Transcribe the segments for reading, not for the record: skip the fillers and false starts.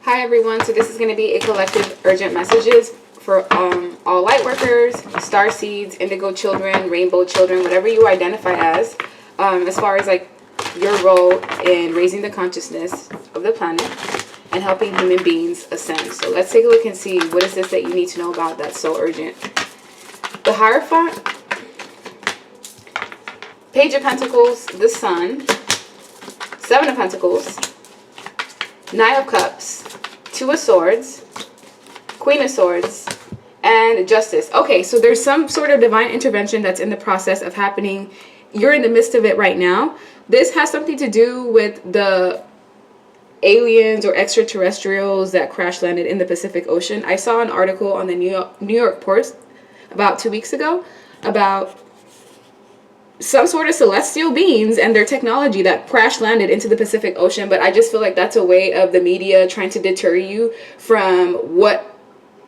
Hi everyone, so this is going to be a collective urgent messages for all light workers, star seeds, indigo children, rainbow children, whatever you identify as far as like your role in raising the consciousness of the planet and helping human beings ascend. So let's take a look and see what is this that you need to know about that's so urgent. The Hierophant, Page of Pentacles, the Sun, Seven of Pentacles, Nine of Cups, Two of Swords, Queen of Swords, and Justice. Okay, so there's some sort of divine intervention that's in the process of happening. You're in the midst of it right now. This has something to do with the aliens or extraterrestrials that crash landed in the Pacific Ocean. I saw an article on the New York Post about 2 weeks ago about some sort of celestial beings and their technology that crash landed into the Pacific Ocean. But I just feel like that's a way of the media trying to deter you from what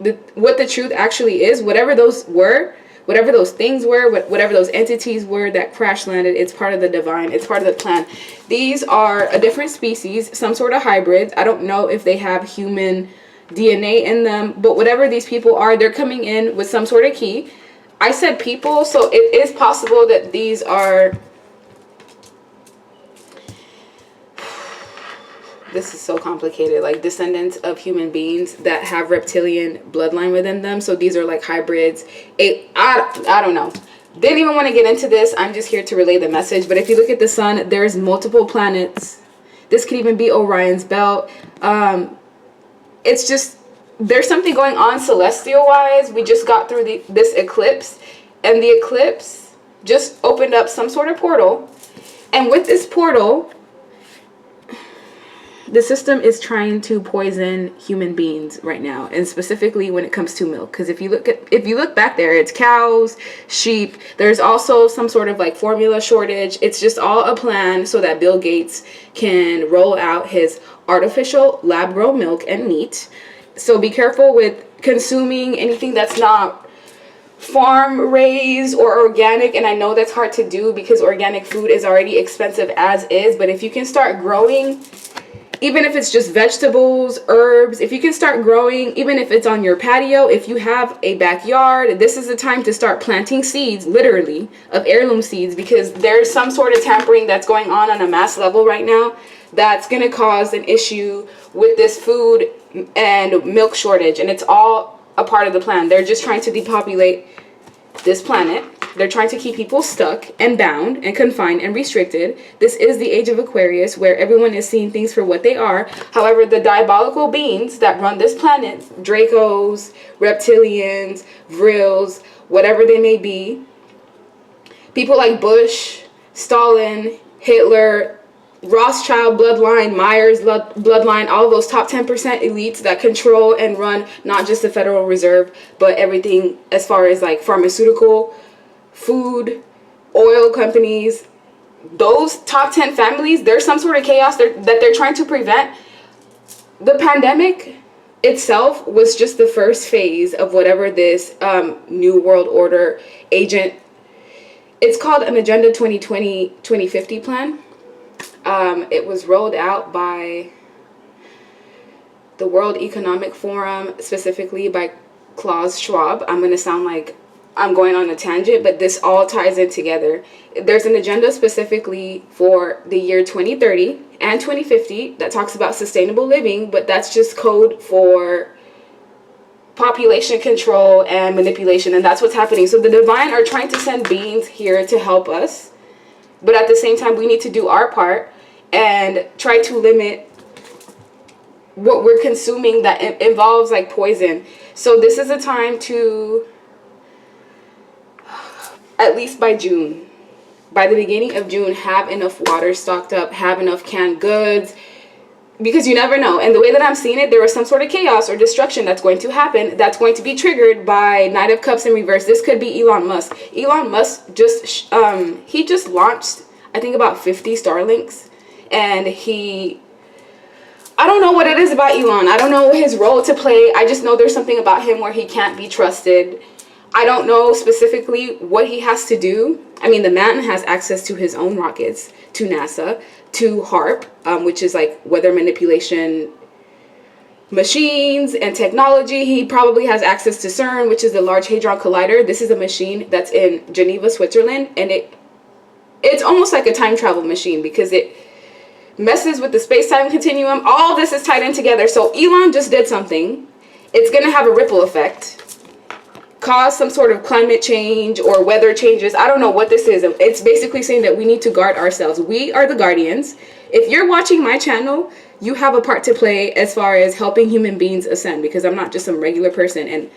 the truth actually is. Whatever those were, whatever those things were, whatever those entities were that crash landed, it's part of the divine, it's part of the plan. These are a different species, some sort of hybrids. I don't know if they have human DNA in them, but whatever these people are, they're coming in with some sort of key. I said people, so it is possible that these are, this is so complicated, like descendants of human beings that have reptilian bloodline within them. So these are like hybrids. I don't know. Didn't even want to get into this. I'm just here to relay the message. But if you look at the sun, there's multiple planets. This could even be Orion's belt. It's just, there's something going on celestial wise. We just got through this eclipse, and the eclipse just opened up some sort of portal. And with this portal, the system is trying to poison human beings right now, and specifically when it comes to milk. Because if you look back there, it's cows, sheep. There's also some sort of like formula shortage. It's just all a plan so that Bill Gates can roll out his artificial lab-grown milk and meat. So be careful with consuming anything that's not farm raised or organic. And I know that's hard to do because organic food is already expensive as is. But if you can start growing, even if it's just vegetables, herbs, if you can start growing, even if it's on your patio, if you have a backyard, this is the time to start planting seeds, literally, of heirloom seeds, because there's some sort of tampering that's going on a mass level right now that's going to cause an issue with this food and milk shortage. And it's all a part of the plan. They're just trying to depopulate this planet. They're trying to keep people stuck and bound and confined and restricted. This is the age of Aquarius, where everyone is seeing things for what they are. However, the diabolical beings that run this planet, Dracos, reptilians, Vrills, whatever they may be, people like Bush, Stalin, Hitler, Rothschild bloodline, Myers bloodline, all of those top 10% elites that control and run not just the Federal Reserve, but everything as far as like pharmaceutical, food, oil companies. Those top 10 families, there's some sort of chaos that they're trying to prevent. The pandemic itself was just the first phase of whatever this New World Order agent, it's called an Agenda 2020-2050 plan. It was rolled out by the World Economic Forum, specifically by Klaus Schwab. I'm going to sound like I'm going on a tangent, but this all ties in together. There's an agenda specifically for the year 2030 and 2050 that talks about sustainable living, but that's just code for population control and manipulation, and that's what's happening. So the divine are trying to send beings here to help us, but at the same time, we need to do our part and try to limit what we're consuming that involves like poison. So this is a time to, at least by June, by the beginning of June, have enough water stocked up, have enough canned goods, because you never know. And the way that I'm seeing it, there was some sort of chaos or destruction that's going to happen, that's going to be triggered by Knight of Cups in reverse. This could be Elon Musk. Elon Musk just, he just launched, I think, about 50 Starlinks. And I don't know what it is about Elon. I don't know his role to play. I just know there's something about him where he can't be trusted. I don't know specifically what he has to do. I mean, the man has access to his own rockets, to NASA, to HARP, which is like weather manipulation machines and technology. He probably has access to CERN, which is the Large Hadron Collider. This is a machine that's in Geneva, Switzerland, and it's almost like a time travel machine because it messes with the space-time continuum. All this is tied in together. So Elon just did something. It's going to have a ripple effect, cause some sort of climate change or weather changes. I don't know what this is. It's basically saying that we need to guard ourselves. We are the guardians. If you're watching my channel, you have a part to play as far as helping human beings ascend, because I'm not just some regular person, and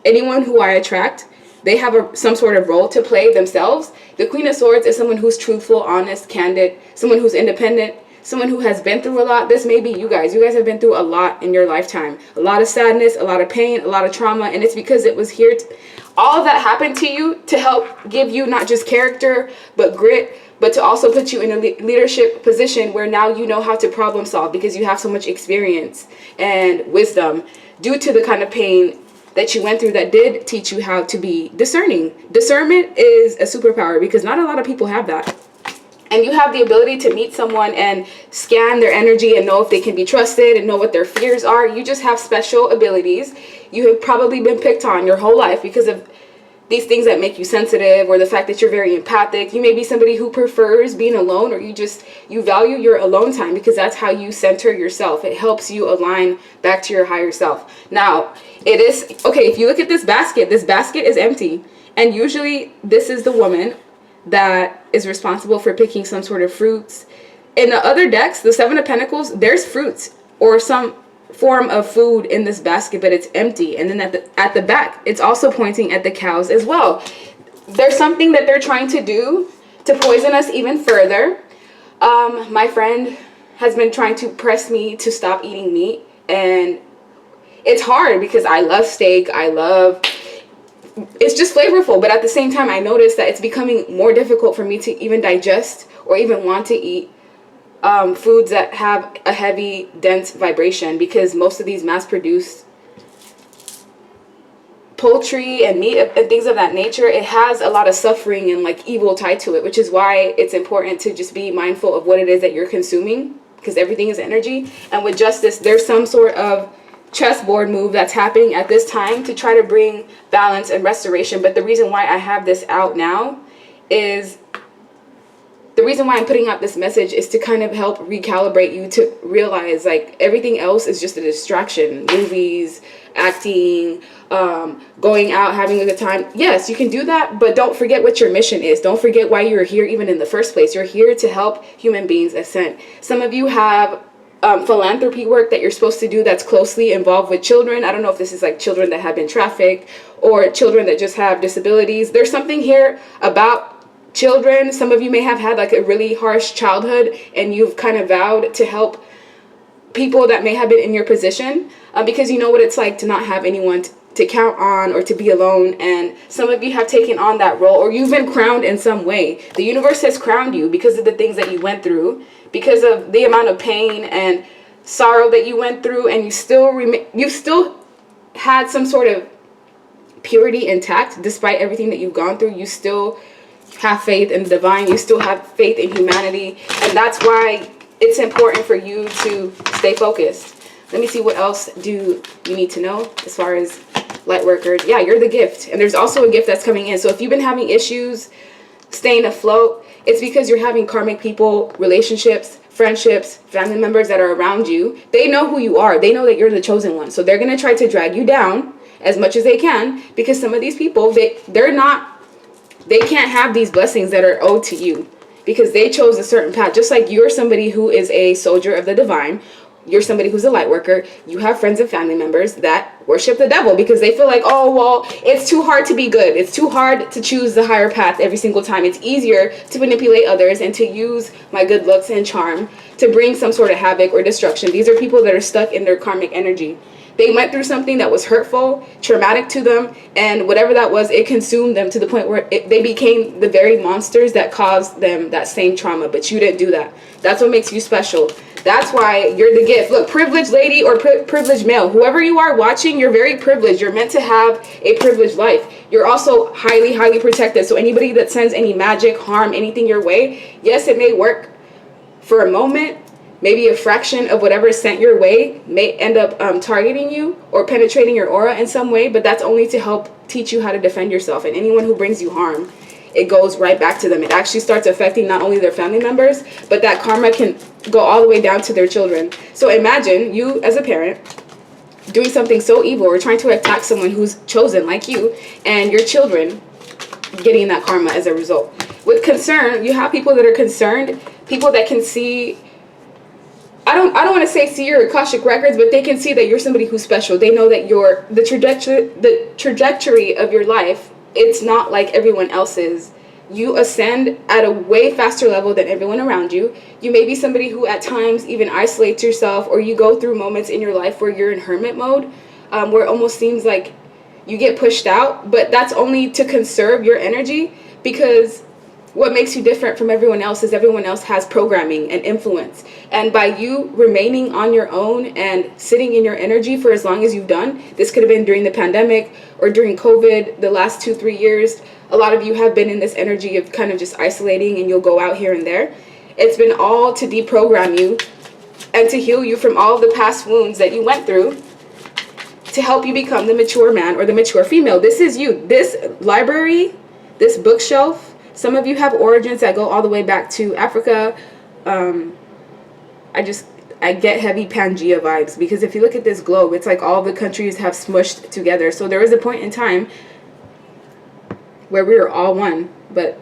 anyone who I attract, they have some sort of role to play themselves. The Queen of Swords is someone who's truthful, honest, candid, someone who's independent, someone who has been through a lot. This may be you guys. You guys have been through a lot in your lifetime. A lot of sadness, a lot of pain, a lot of trauma, and it's because it was here. All of that happened to you to help give you not just character, but grit, but to also put you in a leadership position where now you know how to problem solve because you have so much experience and wisdom due to the kind of pain that you went through that did teach you how to be discerning. Discernment is a superpower because not a lot of people have that. And you have the ability to meet someone and scan their energy and know if they can be trusted and know what their fears are. You just have special abilities. You have probably been picked on your whole life because of these things that make you sensitive, or the fact that you're very empathic. You may be somebody who prefers being alone, or you value your alone time because that's how you center yourself. It helps you align back to your higher self. Now, it is, okay, if you look at this basket is empty. And usually this is the woman that is responsible for picking some sort of fruits. In the other decks, the Seven of Pentacles, there's fruits or some form of food in this basket, but it's empty. And then at the back, it's also pointing at the cows as well. There's something that they're trying to do to poison us even further. My friend has been trying to press me to stop eating meat, and it's hard because I love steak. It's just flavorful, but at the same time, I noticed that it's becoming more difficult for me to even digest or even want to eat foods that have a heavy, dense vibration, because most of these mass-produced poultry and meat and things of that nature, it has a lot of suffering and like evil tied to it, which is why it's important to just be mindful of what it is that you're consuming, because everything is energy. And with justice, there's some sort of chessboard move that's happening at this time to try to bring balance and restoration. But the reason why I have this out now is, the reason why I'm putting out this message is to kind of help recalibrate you to realize like everything else is just a distraction. Movies, acting, going out, having a good time. Yes, you can do that, but don't forget what your mission is. Don't forget why you're here even in the first place. You're here to help human beings ascend. Some of you have philanthropy work that you're supposed to do that's closely involved with children. I don't know if this is like children that have been trafficked or children that just have disabilities. There's something here about children. Some of you may have had like a really harsh childhood and you've kind of vowed to help people that may have been in your position because you know what it's like to not have anyone to count on or to be alone. And some of you have taken on that role, or you've been crowned in some way. The universe has crowned you because of the things that you went through, because of the amount of pain and sorrow that you went through, and you still had some sort of purity intact despite everything that you've gone through. You still have faith in the divine. You still have faith in humanity, and that's why it's important for you to stay focused. Let me see, what else do you need to know as far as light workers? Yeah, you're the gift, and there's also a gift that's coming in. So if you've been having issues staying afloat, it's because you're having karmic people, relationships, friendships, family members that are around you. They know who you are. They know that you're the chosen one. So they're going to try to drag you down as much as they can, because some of these people, they can't have these blessings that are owed to you because they chose a certain path. Just like you're somebody who is a soldier of the divine, you're somebody who's a light worker, you have friends and family members that worship the devil because they feel like, oh, well, it's too hard to be good. It's too hard to choose the higher path every single time. It's easier to manipulate others and to use my good looks and charm to bring some sort of havoc or destruction. These are people that are stuck in their karmic energy. They went through something that was hurtful, traumatic to them, and whatever that was, it consumed them to the point where they became the very monsters that caused them that same trauma. But you didn't do that. That's what makes you special. That's why you're the gift. Look, privileged lady or privileged male, whoever you are watching, you're very privileged. You're meant to have a privileged life. You're also highly, highly protected. So anybody that sends any magic, harm, anything your way, yes, it may work for a moment, maybe a fraction of whatever is sent your way may end up targeting you or penetrating your aura in some way, but that's only to help teach you how to defend yourself. And anyone who brings you harm, it goes right back to them. It actually starts affecting not only their family members, but that karma can go all the way down to their children. So imagine you as a parent doing something so evil or trying to attack someone who's chosen like you, and your children getting that karma as a result. With concern, you have people that are concerned, people that can see, I don't want to say see your Akashic records, but they can see that you're somebody who's special. They know that the trajectory of your life, it's not like everyone else's. You ascend at a way faster level than everyone around you. You may be somebody who at times even isolates yourself, or you go through moments in your life where you're in hermit mode, where it almost seems like you get pushed out, but that's only to conserve your energy, because what makes you different from everyone else is everyone else has programming and influence. And by you remaining on your own and sitting in your energy for as long as you've done, this could have been during the pandemic or during COVID, the last 2-3 years, a lot of you have been in this energy of kind of just isolating, and you'll go out here and there. It's been all to deprogram you and to heal you from all the past wounds that you went through, to help you become the mature man or the mature female. This is you. This library, this bookshelf, some of you have origins that go all the way back to Africa. I get heavy Pangea vibes, because if you look at this globe, it's like all the countries have smushed together. So there was a point in time where we were all one, but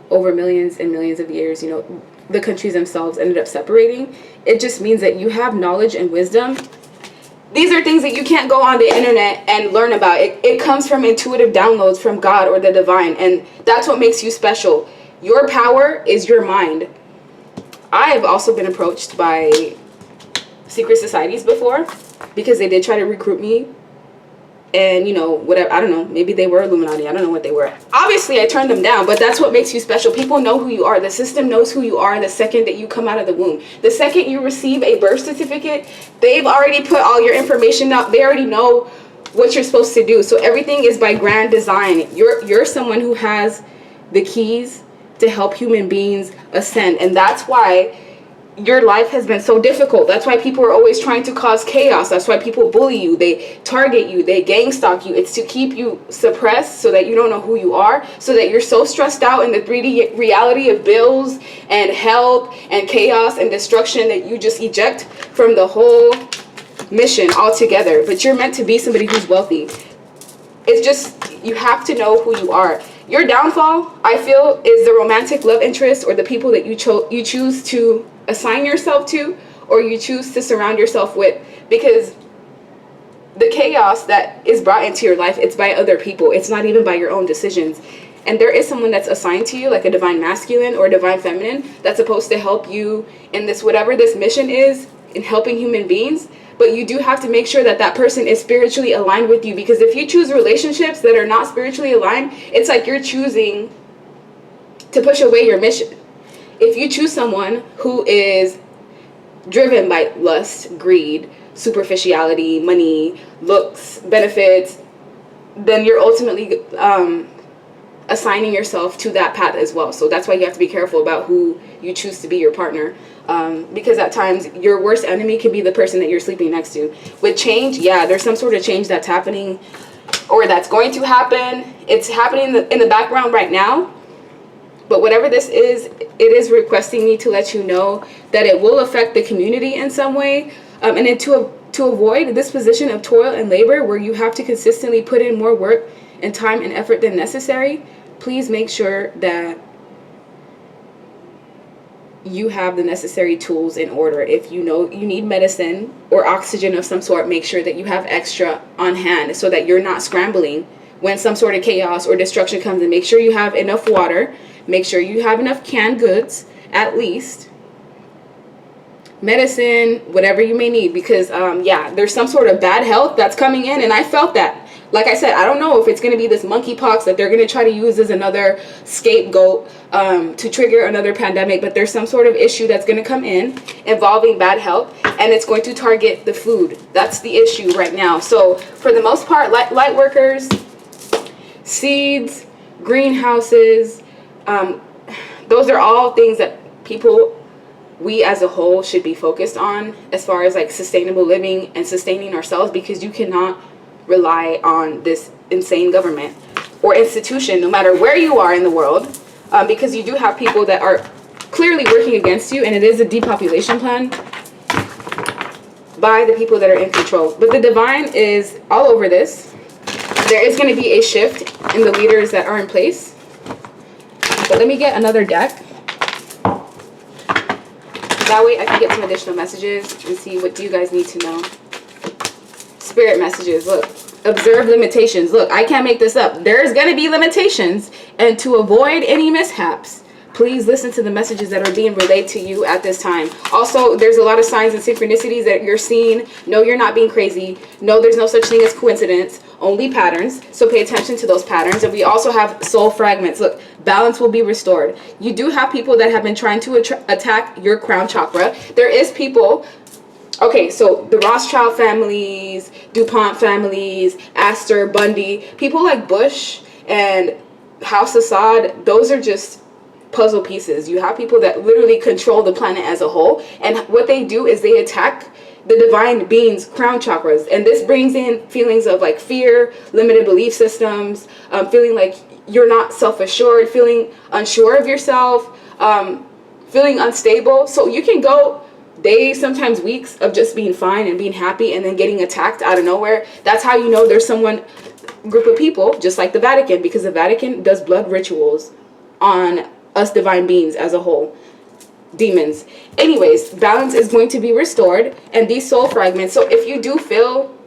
over millions and millions of years, you know, the countries themselves ended up separating. It just means that you have knowledge and wisdom. These are things that you can't go on the internet and learn about. It comes from intuitive downloads from God or the divine, and that's what makes you special. Your power is your mind. I have also been approached by secret societies before, because they did try to recruit me, and you know, whatever, I don't know, maybe they were Illuminati, I don't know what they were. Obviously I turned them down, but that's what makes you special. People know who you are. The system knows who you are the second that you come out of the womb. The second you receive a birth certificate, they've already put all your information up. They already know what you're supposed to do. So everything is by grand design. You're someone who has the keys to help human beings ascend, and that's why your life has been so difficult. That's why people are always trying to cause chaos. That's why people bully you, they target you, they gang stalk you. It's to keep you suppressed so that you don't know who you are, so that you're so stressed out in the 3D reality of bills and help and chaos and destruction that you just eject from the whole mission altogether. But you're meant to be somebody who's wealthy. It's just, you have to know who you are. Your downfall, I feel, is the romantic love interest or the people that you choose to assign yourself to, or you choose to surround yourself with, because the chaos that is brought into your life, it's by other people. It's not even by your own decisions. And there is someone that's assigned to you, like a divine masculine or a divine feminine, that's supposed to help you in this, whatever this mission is, in helping human beings. But you do have to make sure that that person is spiritually aligned with you, because if you choose relationships that are not spiritually aligned, it's like you're choosing to push away your mission. If you choose someone who is driven by lust, greed, superficiality, money, looks, benefits, then you're ultimately assigning yourself to that path as well. So that's why you have to be careful about who you choose to be your partner. Because at times your worst enemy can be the person that you're sleeping next to. With change, yeah, there's some sort of change that's happening or that's going to happen. It's happening in the background right now. But whatever this is, it is requesting me to let you know that it will affect the community in some way. And then to avoid this position of toil and labor where you have to consistently put in more work and time and effort than necessary, please make sure that you have the necessary tools in order. If you know you need medicine or oxygen of some sort, make sure that you have extra on hand so that you're not scrambling when some sort of chaos or destruction comes in. Make sure you have enough water. Make sure you have enough canned goods, at least. Medicine, whatever you may need, because yeah, there's some sort of bad health that's coming in, and I felt that. Like I said, I don't know if it's going to be this monkeypox that they're going to try to use as another scapegoat to trigger another pandemic, but there's some sort of issue that's going to come in involving bad health, and it's going to target the food. That's the issue right now. So for the most part, light workers, seeds, greenhouses, those are all things that people we as a whole should be focused on, as far as like sustainable living and sustaining ourselves, because you cannot rely on this insane government or institution, no matter where you are in the world, because you do have people that are clearly working against you, and it is a depopulation plan by the people that are in control. But the divine is all over this. There is going to be a shift in the leaders that are in place. But let me get another deck. That way I can get some additional messages and see what you guys need to know. Spirit messages. Look, observe limitations. Look, I can't make this up. There's going to be limitations. And to avoid any mishaps, please listen to the messages that are being relayed to you at this time. Also, there's a lot of signs and synchronicities that you're seeing. No, you're not being crazy. No, there's no such thing as coincidence. Only patterns. So pay attention to those patterns. And we also have soul fragments. Look, balance will be restored. You do have people that have been trying to attack your crown chakra. There is people... Okay, so the Rothschild families, DuPont families, Astor, Bundy, people like Bush and House Assad, those are just puzzle pieces. You have people that literally control the planet as a whole, and what they do is they attack the divine being's crown chakras, and this brings in feelings of like fear, limited belief systems, feeling like you're not self-assured, feeling unsure of yourself, feeling unstable. So you can go days, sometimes weeks of just being fine and being happy, and then getting attacked out of nowhere. That's how you know there's someone, group of people, just like the Vatican, because the Vatican does blood rituals on us divine beings as a whole. Demons. Anyways, balance is going to be restored, and these soul fragments. So if you do feel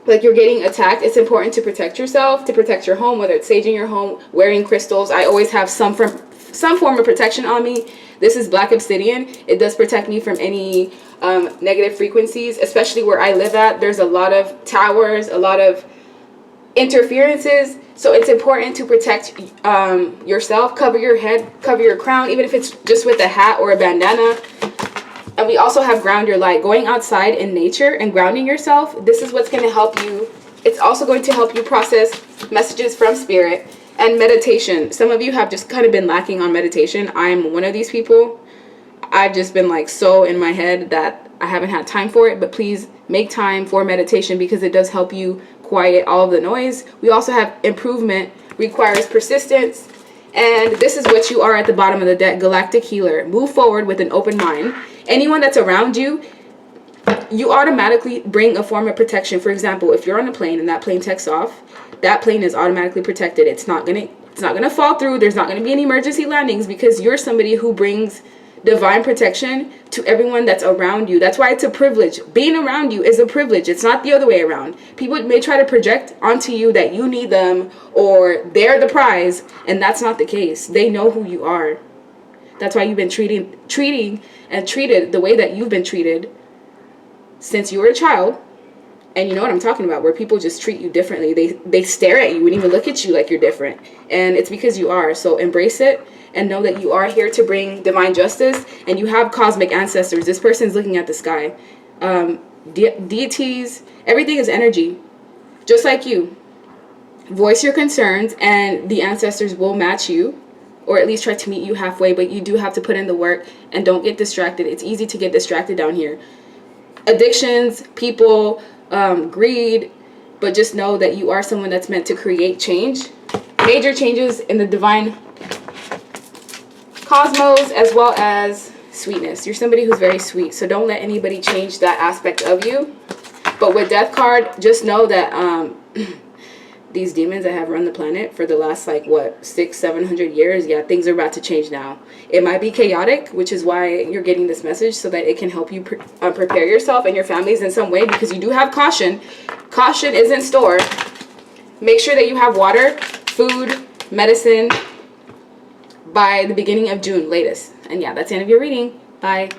like you're getting attacked, it's important to protect yourself, to protect your home, whether it's saging your home, wearing crystals. I always have some form of protection on me. This is black obsidian. It does protect me from any negative frequencies, especially where I live at. There's a lot of towers, a lot of interferences. So it's important to protect yourself. Cover your head, cover your crown, even if it's just with a hat or a bandana. And we also have ground your light. Going outside in nature and grounding yourself, this is what's going to help you. It's also going to help you process messages from spirit. And meditation. Some of you have just kind of been lacking on meditation. I'm one of these people. I've just been like so in my head that I haven't had time for it. But please make time for meditation, because it does help you quiet all of the noise. We also have improvement requires persistence. And this is what you are at the bottom of the deck. Galactic healer. Move forward with an open mind. Anyone that's around you, you automatically bring a form of protection. For example, if you're on a plane and that plane takes off, that plane is automatically protected. It's not gonna fall through. There's not gonna be any emergency landings, because you're somebody who brings divine protection to everyone that's around you. That's why it's a privilege. Being around you is a privilege. It's not the other way around. People may try to project onto you that you need them or they're the prize, and that's not the case. They know who you are. That's why you've been treated the way that you've been treated since you were a child. And you know what I'm talking about, where people just treat you differently. They stare at you and even look at you like you're different. And it's because you are. So embrace it and know that you are here to bring divine justice, and you have cosmic ancestors. This person's looking at the sky. Deities, everything is energy. Just like you. Voice your concerns and the ancestors will match you, or at least try to meet you halfway, but you do have to put in the work and don't get distracted. It's easy to get distracted down here. Addictions, people, greed, but just know that you are someone that's meant to create change. Major changes in the divine cosmos, as well as sweetness. You're somebody who's very sweet, so don't let anybody change that aspect of you. But with Death card, just know that these demons that have run the planet for the last, like, what, 600-700 years, yeah, things are about to change now. It might be chaotic, which is why you're getting this message, so that it can help you prepare yourself and your families in some way, because you do have caution. Caution is in store. Make sure that you have water, food, medicine by the beginning of June latest. And yeah, that's the end of your reading. Bye.